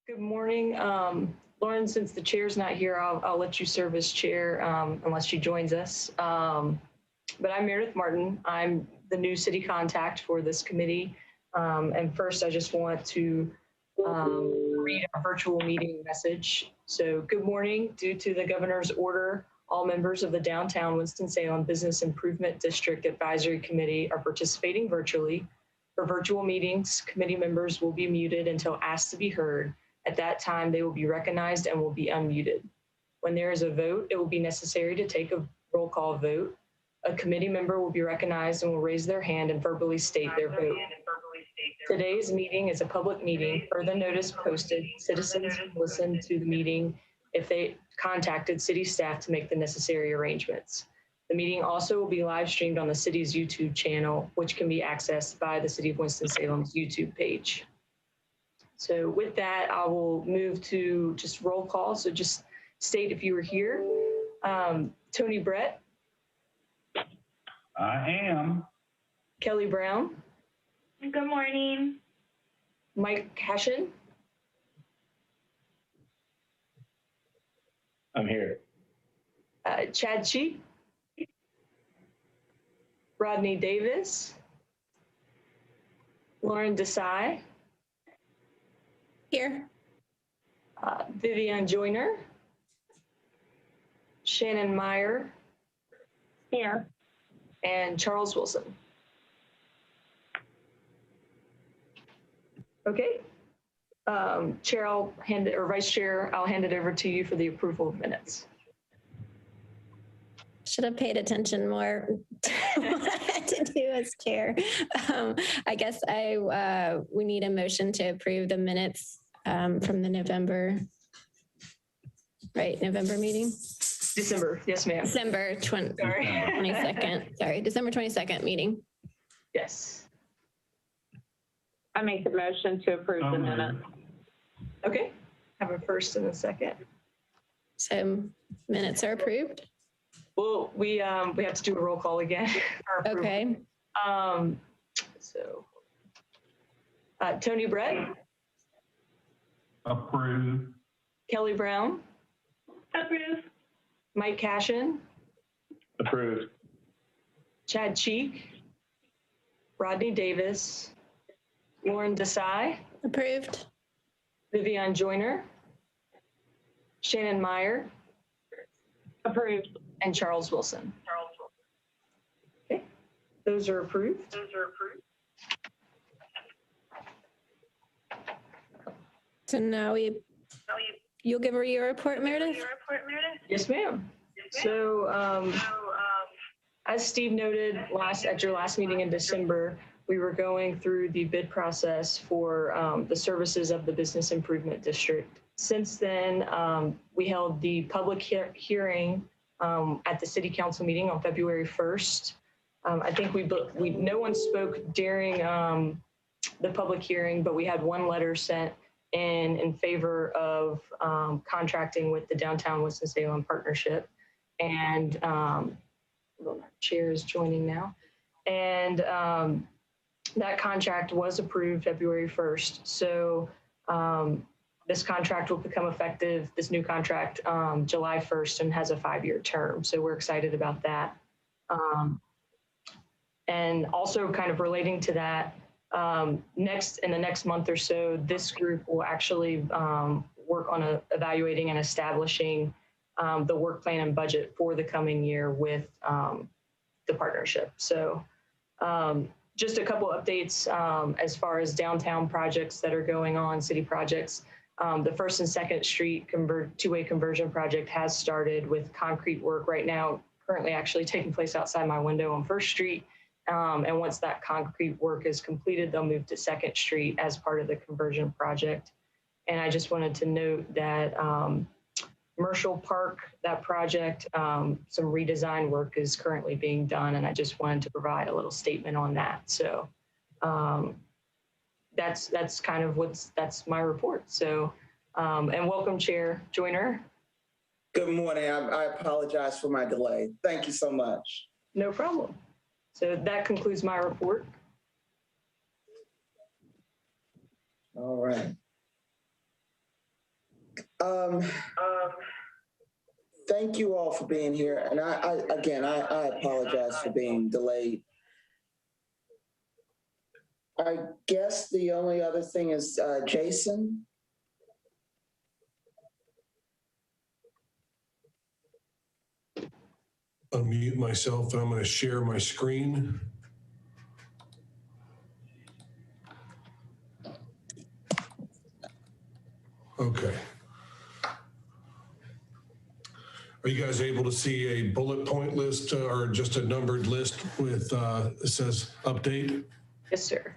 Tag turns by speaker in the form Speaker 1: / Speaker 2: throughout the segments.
Speaker 1: Good morning. Lauren, since the chair's not here, I'll let you serve as chair unless she joins us. But I'm Meredith Martin. I'm the new city contact for this committee. And first, I just want to read our virtual meeting message. So good morning. Due to the governor's order, all members of the Downtown Winston-Salem Business Improvement District Advisory Committee are participating virtually. For virtual meetings, committee members will be muted until asked to be heard. At that time, they will be recognized and will be unmuted. When there is a vote, it will be necessary to take a roll call vote. A committee member will be recognized and will raise their hand and verbally state their vote. Today's meeting is a public meeting. Per the notice posted, citizens can listen to the meeting if they contacted city staff to make the necessary arrangements. The meeting also will be live streamed on the city's YouTube channel, which can be accessed by the City of Winston-Salem's YouTube page. So with that, I will move to just roll call. So just state if you were here. Tony Brett.
Speaker 2: I am.
Speaker 1: Kelly Brown.
Speaker 3: Good morning.
Speaker 1: Mike Cashin.
Speaker 2: I'm here.
Speaker 1: Chad Cheek. Rodney Davis. Lauren Desai.
Speaker 3: Here.
Speaker 1: Vivian Joyner. Shannon Meyer.
Speaker 3: Here.
Speaker 1: And Charles Wilson. Okay. Chair, I'll hand it, or Vice Chair, I'll hand it over to you for the approval of minutes.
Speaker 3: Should have paid attention more to what I had to do as chair. I guess we need a motion to approve the minutes from the November meeting?
Speaker 1: December, yes, ma'am.
Speaker 3: December 22nd. Sorry, December 22nd meeting.
Speaker 1: Yes.
Speaker 4: I make the motion to approve the minutes.
Speaker 1: Okay, have a first and a second.
Speaker 3: So minutes are approved.
Speaker 1: Well, we have to do a roll call again.
Speaker 3: Okay.
Speaker 1: Tony Brett.
Speaker 2: Approved.
Speaker 1: Kelly Brown.
Speaker 3: Approved.
Speaker 1: Mike Cashin.
Speaker 2: Approved.
Speaker 1: Chad Cheek. Rodney Davis. Lauren Desai.
Speaker 3: Approved.
Speaker 1: Vivian Joyner. Shannon Meyer.
Speaker 4: Approved.
Speaker 1: And Charles Wilson. Okay, those are approved.
Speaker 3: So now you'll give her your report, Meredith?
Speaker 1: Yes, ma'am. So as Steve noted at your last meeting in December, we were going through the bid process for the services of the Business Improvement District. Since then, we held the public hearing at the City Council meeting on February 1st. I think no one spoke during the public hearing, but we had one letter sent in favor of contracting with the Downtown Winston-Salem Partnership. And our chair is joining now. And that contract was approved February 1st. So this contract will become effective, this new contract, July 1st and has a 5-year term. So we're excited about that. And also kind of relating to that, in the next month or so, this group will actually work on evaluating and establishing the work plan and budget for the coming year with the partnership. So just a couple updates as far as downtown projects that are going on, city projects. The 1st and 2nd Street two-way conversion project has started with concrete work right now, currently actually taking place outside my window on 1st Street. And once that concrete work is completed, they'll move to 2nd Street as part of the conversion project. And I just wanted to note that Commercial Park, that project, some redesign work is currently being done. And I just wanted to provide a little statement on that. So that's kind of that's my report. So, and welcome Chair Joyner.
Speaker 5: Good morning. I apologize for my delay. Thank you so much.
Speaker 1: No problem. So that concludes my report.
Speaker 5: All right. Thank you all for being here. And I apologize for being delayed. I guess the only other thing is Jason.
Speaker 6: Unmute myself and I'm going to share my screen. Okay. Are you guys able to see a bullet point list or just a numbered list with it says update?
Speaker 1: Yes, sir.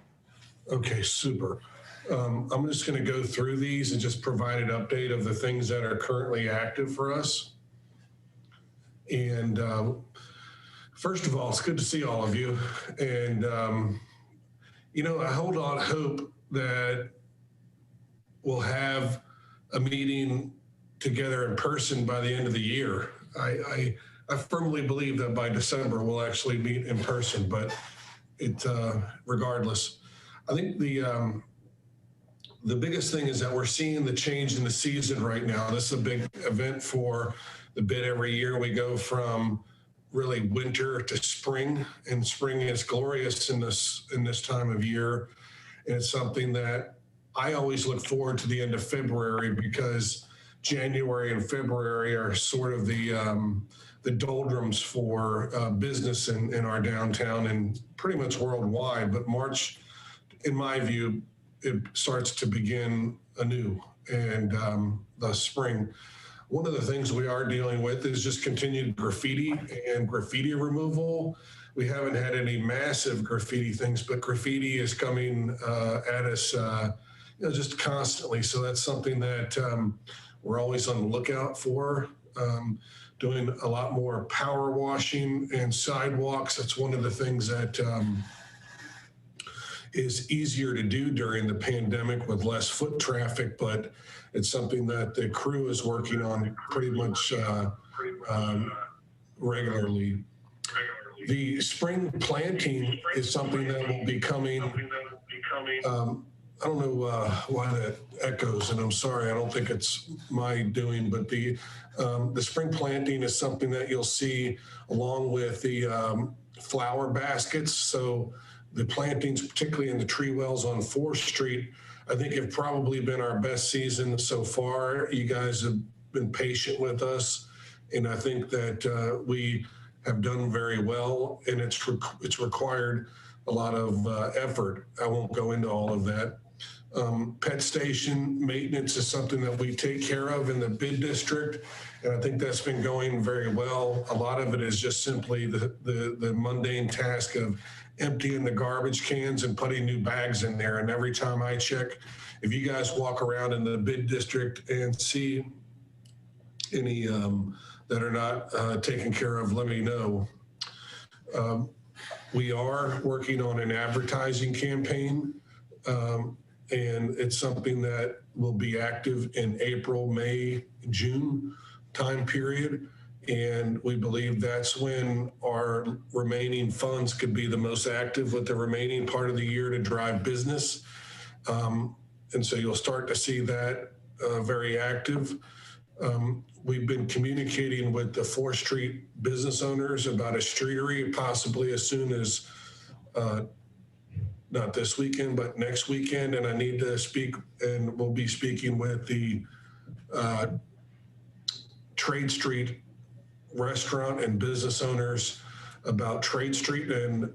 Speaker 6: Okay, super. I'm just going to go through these and just provide an update of the things that are currently active for us. And first of all, it's good to see all of you. And, you know, I hold out hope that we'll have a meeting together in person by the end of the year. I firmly believe that by December we'll actually meet in person, but regardless, I think the biggest thing is that we're seeing the change in the season right now. This is a big event for the bid every year. We go from really winter to spring, and spring is glorious in this time of year. And it's something that I always look forward to the end of February, because January and February are sort of the doldrums for business in our downtown and pretty much worldwide. But March, in my view, it starts to begin anew, and the spring. One of the things we are dealing with is just continued graffiti and graffiti removal. We haven't had any massive graffiti things, but graffiti is coming at us just constantly. So that's something that we're always on the lookout for. Doing a lot more power washing and sidewalks. That's one of the things that is easier to do during the pandemic with less foot traffic, but it's something that the crew is working on pretty much regularly. The spring planting is something that will be coming. I don't know why that echoes, and I'm sorry, I don't think it's my doing, but the spring planting is something that you'll see along with the flower baskets. So the plantings, particularly in the tree wells on 4th Street, I think have probably been our best season so far. You guys have been patient with us, and I think that we have done very well, and it's required a lot of effort. I won't go into all of that. Pet station maintenance is something that we take care of in the bid district, and I think that's been going very well. A lot of it is just simply the mundane task of emptying the garbage cans and putting new bags in there. And every time I check, if you guys walk around in the bid district and see any that are not taken care of, let me know. We are working on an advertising campaign, and it's something that will be active in April, May, June time period. And we believe that's when our remaining funds could be the most active with the remaining part of the year to drive business. And so you'll start to see that very active. We've been communicating with the 4th Street business owners about a streetery, possibly as soon as, not this weekend, but next weekend. And I need to speak, and we'll be speaking with the Trade Street restaurant and business owners about Trade Street, and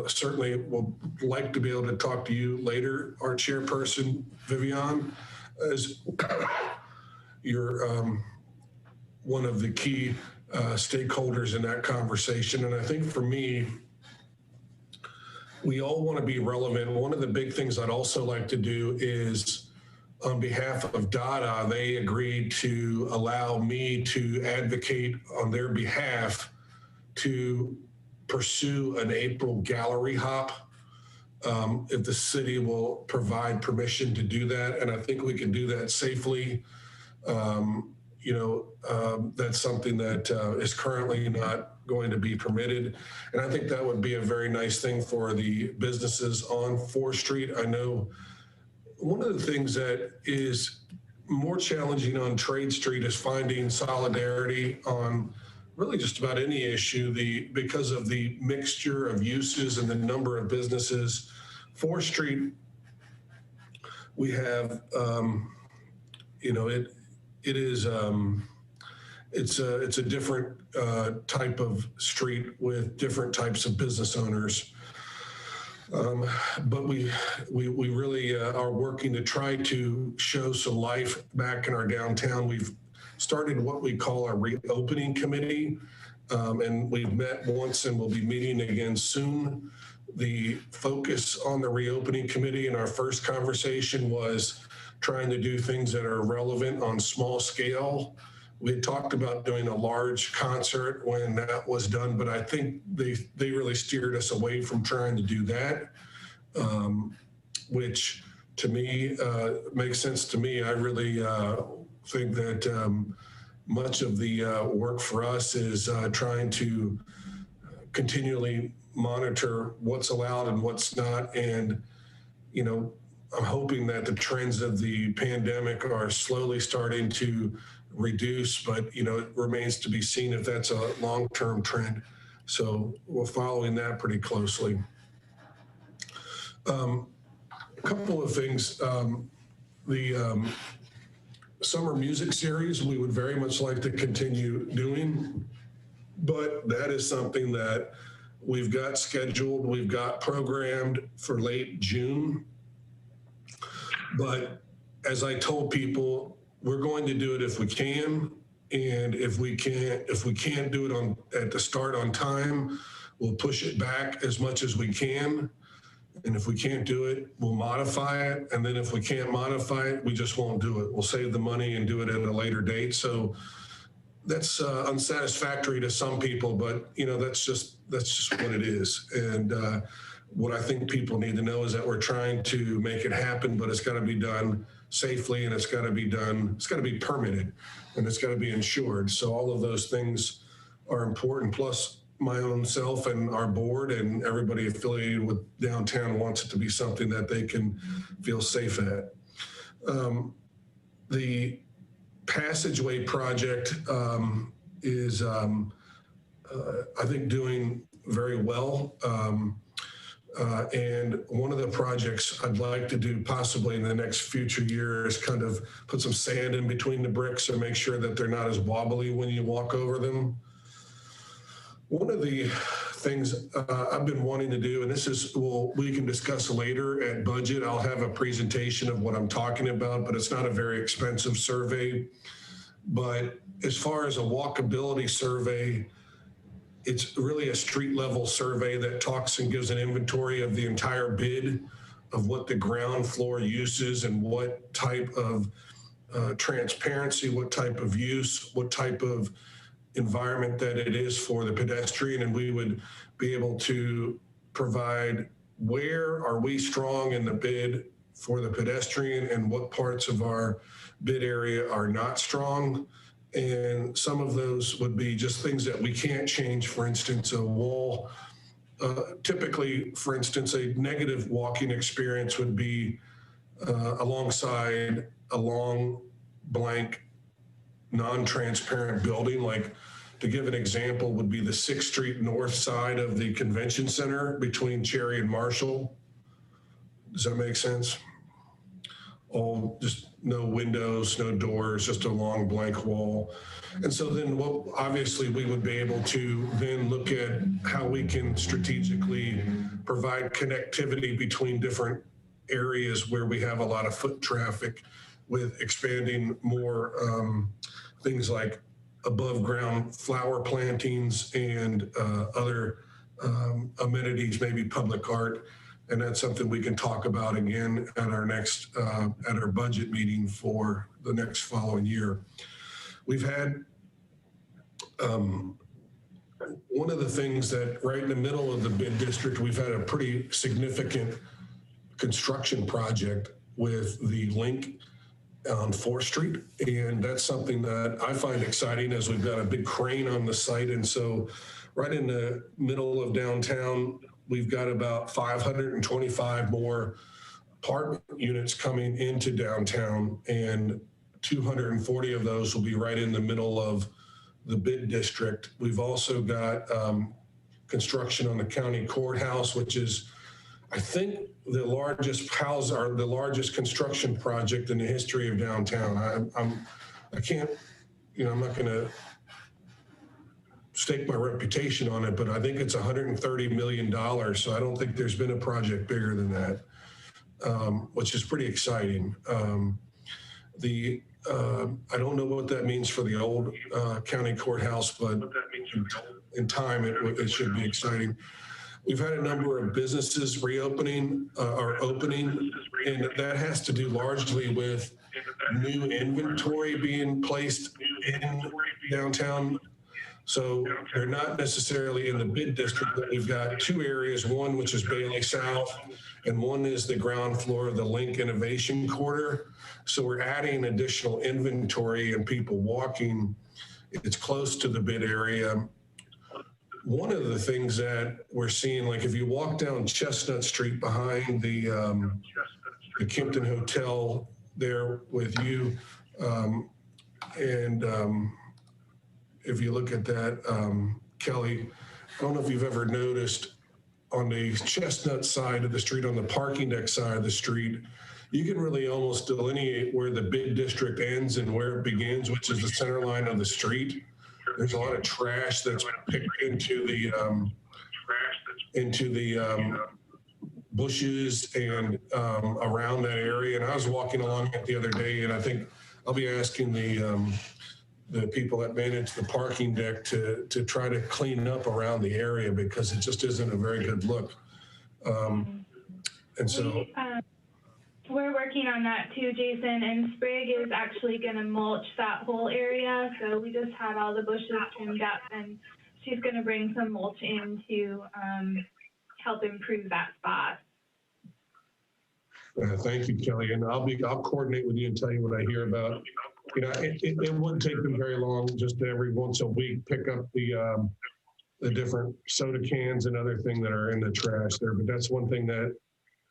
Speaker 6: certainly will like to be able to talk to you later, our chairperson, Vivian, as you're one of the key stakeholders in that conversation. And I think for me, we all want to be relevant. One of the big things I'd also like to do is, on behalf of DADA, they agreed to allow me to advocate on their behalf to pursue an April gallery hop, if the city will provide permission to do that. And I think we can do that safely. That's something that is currently not going to be permitted. And I think that would be a very nice thing for the businesses on 4th Street. I know one of the things that is more challenging on Trade Street is finding solidarity on really just about any issue, because of the mixture of uses and the number of businesses. 4th Street, we have, it's a different type of street with different types of business owners. But we really are working to try to show some life back in our downtown. We've started what we call our reopening committee, and we've met once and we'll be meeting again soon. The focus on the reopening committee in our first conversation was trying to do things that are relevant on small scale. We had talked about doing a large concert when that was done, but I think they really steered us away from trying to do that, which to me makes sense to me. I really think that much of the work for us is trying to continually monitor what's allowed and what's not. And, I'm hoping that the trends of the pandemic are slowly starting to reduce, but it remains to be seen if that's a long-term trend. So we're following that pretty closely. A couple of things. The summer music series we would very much like to continue doing, but that is something that we've got scheduled, we've got programmed for late June. But as I told people, we're going to do it if we can, and if we can't do it at the start on time, we'll push it back as much as we can. And if we can't do it, we'll modify it. And then if we can't modify it, we just won't do it. We'll save the money and do it at a later date. So that's unsatisfactory to some people, but that's just what it is. And what I think people need to know is that we're trying to make it happen, but it's got to be done safely, and it's got to be permitted, and it's got to be insured. So all of those things are important. Plus, my own self and our board and everybody affiliated with downtown wants it to be something that they can feel safe at. The Passageway project is, I think, doing very well. And one of the projects I'd like to do possibly in the next future year is kind of put some sand in between the bricks and make sure that they're not as wobbly when you walk over them. One of the things I've been wanting to do, and this is, we can discuss later at budget. I'll have a presentation of what I'm talking about, but it's not a very expensive survey. But as far as a walkability survey, it's really a street level survey that talks and gives an inventory of the entire bid of what the ground floor uses and what type of transparency, what type of use, what type of environment that it is for the pedestrian. And we would be able to provide where are we strong in the bid for the pedestrian and what parts of our bid area are not strong. And some of those would be just things that we can't change. For instance, a wall, typically, for instance, a negative walking experience would be alongside a long, blank, non-transparent building. Like, to give an example, would be the 6th Street north side of the convention center between Cherry and Marshall. Does that make sense? All just no windows, no doors, just a long blank wall. And so then obviously we would be able to then look at how we can strategically provide connectivity between different areas where we have a lot of foot traffic, with expanding more things like above ground flower plantings and other amenities, maybe public art. And that's something we can talk about again at our next, at our budget meeting for the next following year. We've had, one of the things that right in the middle of the bid district, we've had a pretty significant construction project with the link on 4th Street. And that's something that I find exciting, as we've got a big crane on the site. And so right in the middle of downtown, we've got about 525 more apartment units coming into downtown, and 240 of those will be right in the middle of the bid district. We've also got construction on the county courthouse, which is, I think, the largest house or the largest construction project in the history of downtown. I can't, I'm not going to stake my reputation on it, but I think it's $130 million. So I don't think there's been a project bigger than that, which is pretty exciting. I don't know what that means for the old county courthouse, but in time, it should be exciting. We've had a number of businesses reopening or opening, and that has to do largely with new inventory being placed in downtown. So they're not necessarily in the bid district, but we've got two areas, one which is Bailey South, and one is the ground floor of the Link Innovation Quarter. So we're adding additional inventory and people walking. It's close to the bid area. One of the things that we're seeing, like if you walk down Chestnut Street behind the Kimpton Hotel there with you, if you look at that, Kelly, I don't know if you've ever noticed on the Chestnut side of the street, on the parking deck side of the street, you can really almost delineate where the bid district ends and where it begins, which is the center line of the street. There's a lot of trash that's picked into the bushes and around that area. And I was walking along it the other day, and I think I'll be asking the people that manage the parking deck to try to clean up around the area, because it just isn't a very good look. And so
Speaker 7: we're working on that too, Jason, and Sprig is actually going to mulch that whole area. So we just had all the bushes trimmed up, and she's going to bring some mulch in to help improve that spot.
Speaker 6: Thank you, Kelly. And I'll coordinate with you and tell you what I hear about. It wouldn't take them very long, just every once a week, pick up the different soda cans and other things that are in the trash there. But that's one thing that,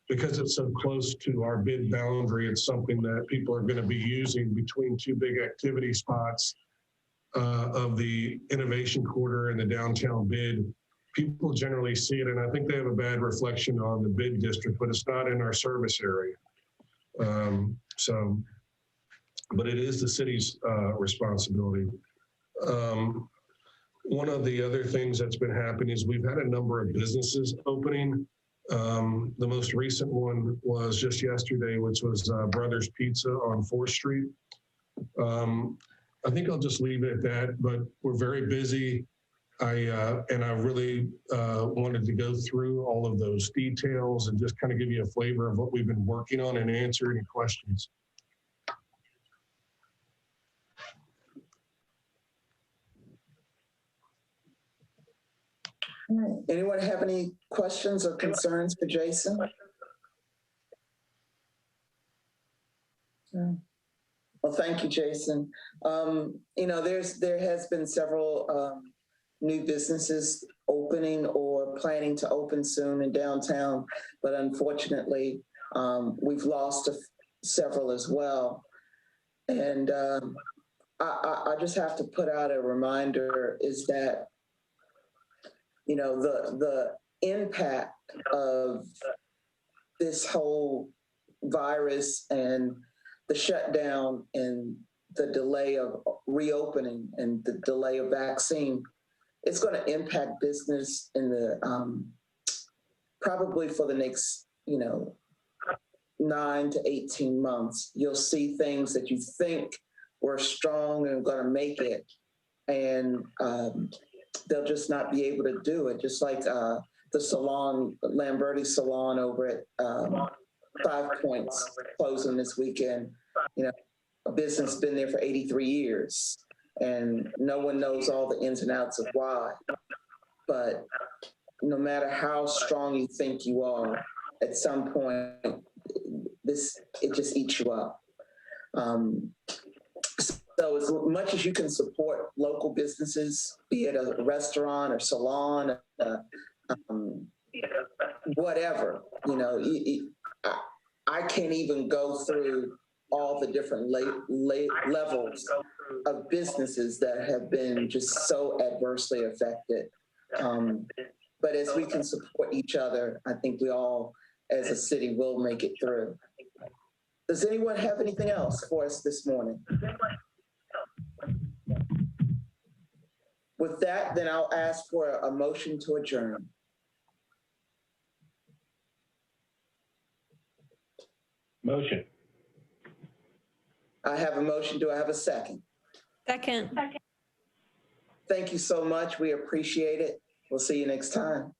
Speaker 6: because it's so close to our bid boundary, it's something that people are going to be using between two big activity spots of the innovation quarter and the downtown bid. People generally see it, and I think they have a bad reflection on the bid district, but it's not in our service area. But it is the city's responsibility. One of the other things that's been happening is we've had a number of businesses opening. The most recent one was just yesterday, which was Brothers Pizza on 4th Street. I think I'll just leave it at that, but we're very busy. I really wanted to go through all of those details and just kind of give you a flavor of what we've been working on and answer any questions.
Speaker 5: All right. Anyone have any questions or concerns for Jason? Well, thank you, Jason. There has been several new businesses opening or planning to open soon in downtown, but unfortunately, we've lost several as well. And I just have to put out a reminder is that the impact of this whole virus and the shutdown and the delay of reopening and the delay of vaccine, it's going to impact business in the probably for the next 9 to 18 months. You'll see things that you think were strong and going to make it, and they'll just not be able to do it. Just like the salon, Lamberti Salon over at 5 Points closing this weekend. A business been there for 83 years, and no one knows all the ins and outs of why. But no matter how strong you think you are, at some point, it just eats you up. So as much as you can support local businesses, be it a restaurant or salon, whatever, I can't even go through all the different levels of businesses that have been just so adversely affected. But as we can support each other, I think we all, as a city, will make it through. Does anyone have anything else for us this morning? With that, then I'll ask for a motion to adjourn.
Speaker 2: Motion.
Speaker 5: I have a motion. Do I have a second?
Speaker 3: Second.
Speaker 5: Thank you so much. We appreciate it. We'll see you next time.